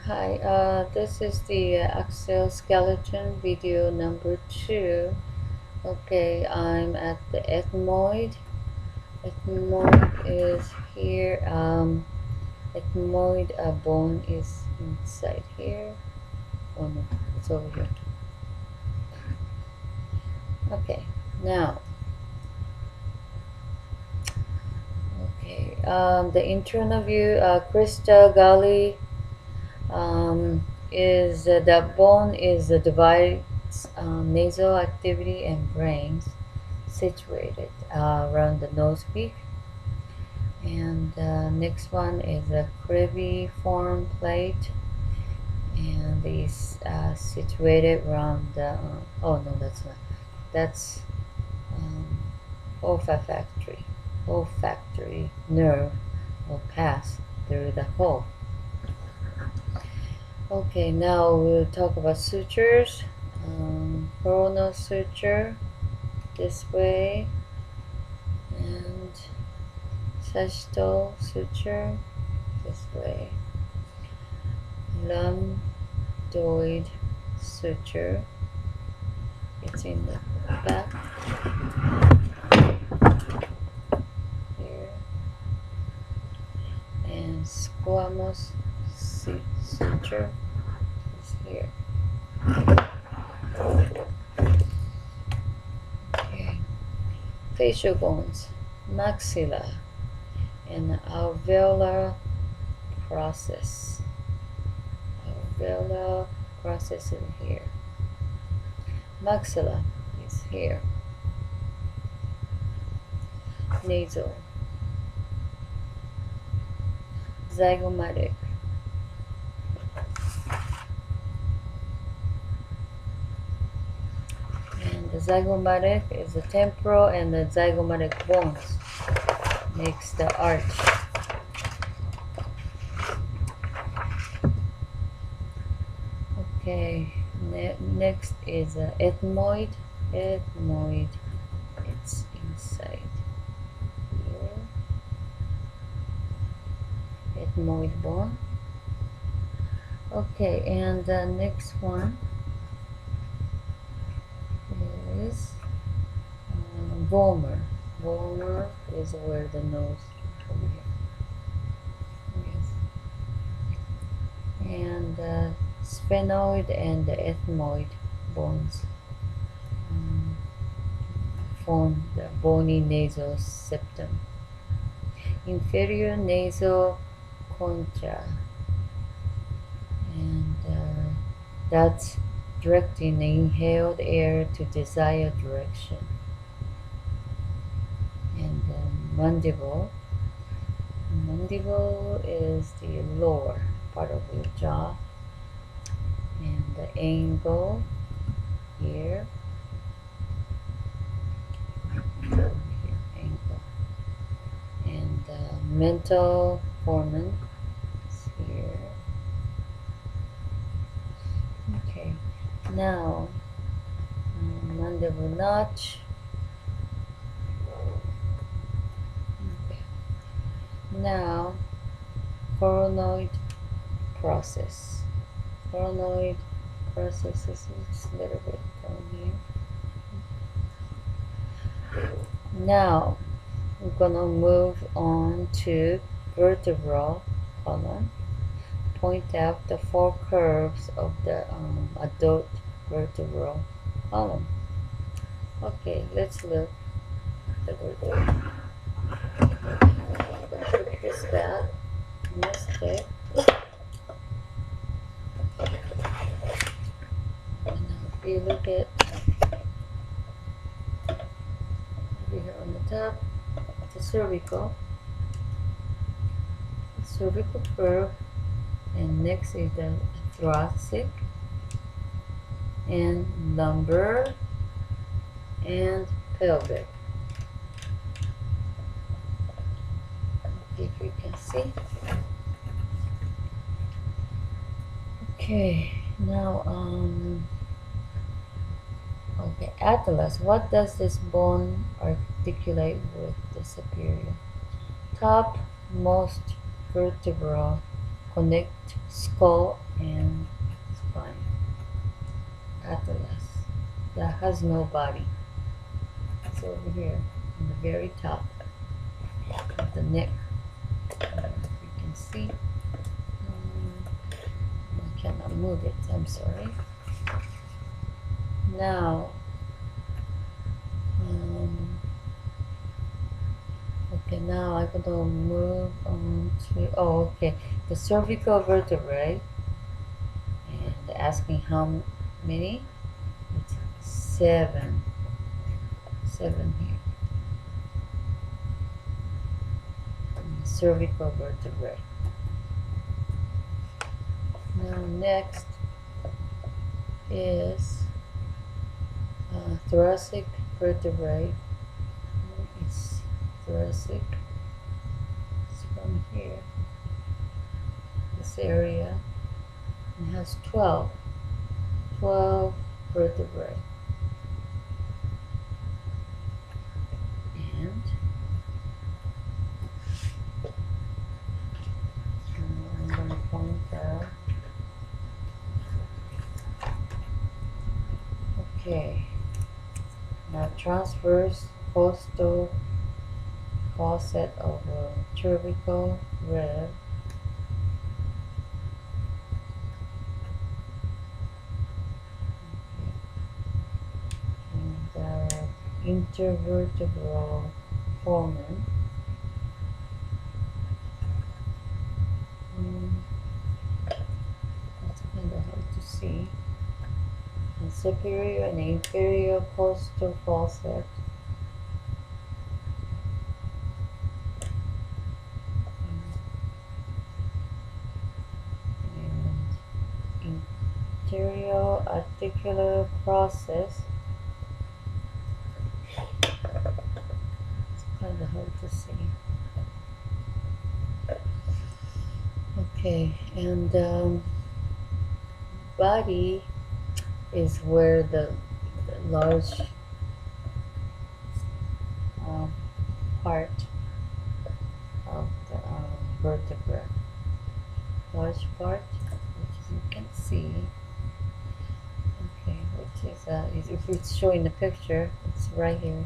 Hi, this is the Axial skeleton video number 2. Okay, I'm at the ethmoid. Ethmoid is here. Ethmoid bone is inside here. Oh no, it's over here. Okay, now, the internal view, crystal gully is the bone is the divides nasal activity and brains situated around the nose peak. And next one is a cribiform plate, and is situated around the oh no, that's not, that's um, olfactory olfactory nerve will pass through the hole. Okay, now we'll talk about sutures. Coronal suture this way, and sagittal suture this way. Lambdoid suture, it's in the back here, and squamous suture is here. Okay. Facial bones, maxilla, and alveolar process. Alveolar process in here. Maxilla is here. Nasal. Zygomatic. And the zygomatic is the temporal and the zygomatic bones. Makes the arch. Okay, next is ethmoid. Ethmoid, it's inside here. Ethmoid bone. Okay, and the next one is vomer. Vomer is where the nose over here. Yes. And sphenoid and the ethmoid bones form the bony nasal septum. Inferior nasal concha, and that's directing the inhaled air to desired direction. And the mandible. Mandible is the lower part of your jaw, and the angle here, angle, and the mental foramen is here. Okay, now mandible notch. Okay. Now coronoid process. Coronoid process is a little bit down here. Now we're gonna move on to vertebral column. Point out the 4 curves of the adult vertebral column. Okay, let's look at the vertebral. Put this back on the stick. And if you look at over here on the top, the cervical curve, and next is the thoracic and lumbar and pelvic. If you can see. Okay, now okay, atlas. What does this bone articulate with the superior? Top most vertebra connect skull and spine. Atlas. That has no body. It's over here on the very top of the neck. If you can see. I cannot move it, I'm sorry. Now, okay, now I'm going to move on to, oh, okay, the cervical vertebrae, and asking how many? It's seven here. And the cervical vertebrae. Now next is thoracic vertebrae. It's thoracic. It's from here. This area. It has 12 vertebrae. And I'm going to point out. Okay. Now transverse costal facet of a cervical rib. And intervertebral foramen. That's kind of hard to see. And superior and inferior costal facet. And interior articular process. It's kind of hard to see. Okay, and body is where the large part of the vertebra. Large part, which you can see. Okay, which is if it's showing the picture, it's right here.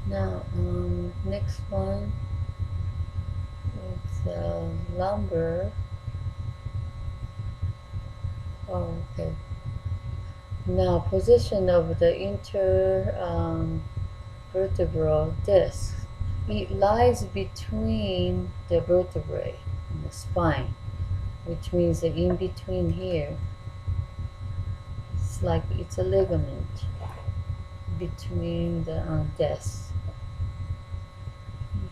Now, next one, it's lumbar. Oh, okay. Now, position of the vertebral disc. It lies between the vertebrae and the spine, which means that in between here, it's like it's a ligament between the discs.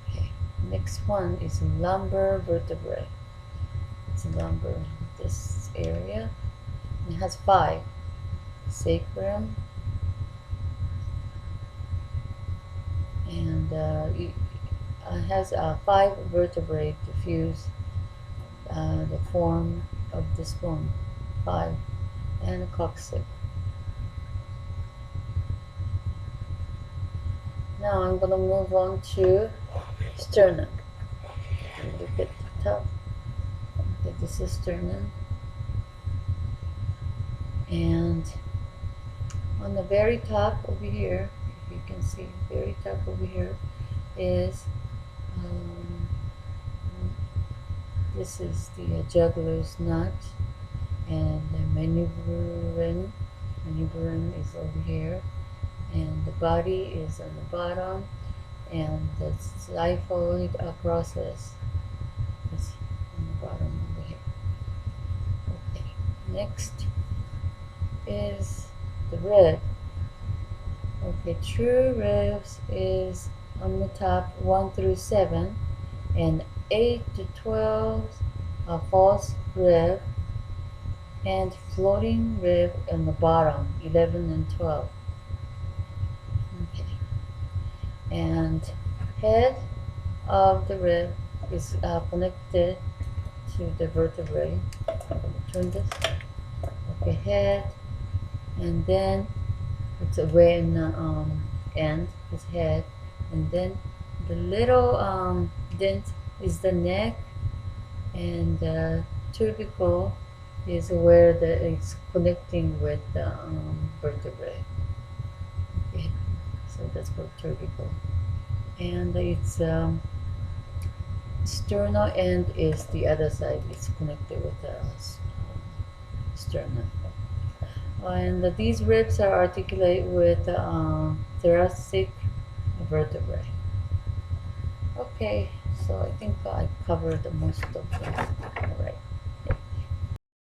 Okay, next one is lumbar vertebrae. It's lumbar, this area. It has 5. Sacrum, and it has 5 vertebrae to fuse the form of this bone. 5, and coccyx. Now I'm going to move on to sternum. Look at the top. Okay, this is sternum. And on the very top over here, if you can see, very top over here is this is the jugular's knot, and the manubrium is over here, and the body is on the bottom, and the xiphoid process is on the bottom over here. Okay, next is the rib. Okay, true ribs is on the top 1 through 7, and 8 to 12 false rib, and floating rib on the bottom 11 and 12. Okay, and head of the rib is connected to the vertebrae. Turn this. Okay, head, and then it's away in the end is head, and then the little Then is the neck, and cervical is where it's connecting with the vertebrae. Okay, so that's called cervical. And its sternal end is the other side. It's connected with the sternum. And these ribs are articulated with thoracic vertebrae. Okay, so I think I covered most of them. All right.